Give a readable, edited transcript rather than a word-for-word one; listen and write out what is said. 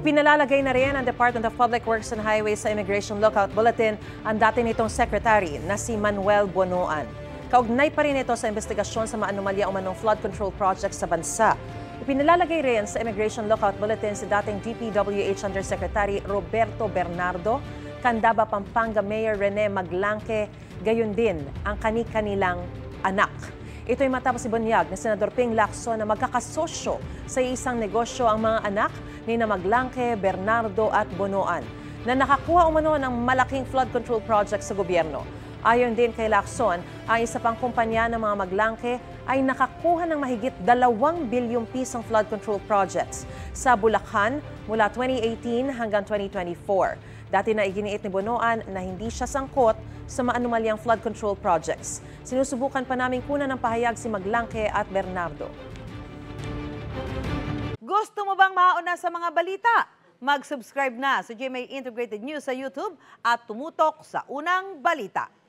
Ipinalalagay na rin ng Department of Public Works and Highways sa Immigration Lookout Bulletin ang dati nitong secretary na si Manuel Bonoan. Kaugnay pa rin ito sa investigasyon sa maanumalya umanong flood control projects sa bansa. Ipinalalagay rin sa Immigration Lookout Bulletin si dating DPWH Undersecretary Roberto Bernardo, Candaba, Pampanga Mayor Rene Maglangke, gayon din ang kani-kanilang anak. Ito'y matapos ibunyag ni Senador Ping Lacson na magkakasosyo sa isang negosyo ang mga anak ni Maglangke, Bernardo at Bonoan na nakakuha umano ng malaking flood control project sa gobyerno. Ayon din kay Lacson, ang isa pang kumpanya ng mga Maglangke ay nakakuha ng mahigit 2 bilyong pisong flood control projects sa Bulacan mula 2018 hanggang 2024. Dati na iginiit ni Bonoan na hindi siya sangkot sa maanumalyang flood control projects. Sinusubukan pa namin kunan ng pahayag si Maglangke at Bernardo. Gusto mo bang mauna sa mga balita? Mag-subscribe na sa GMA Integrated News sa YouTube at tumutok sa unang balita.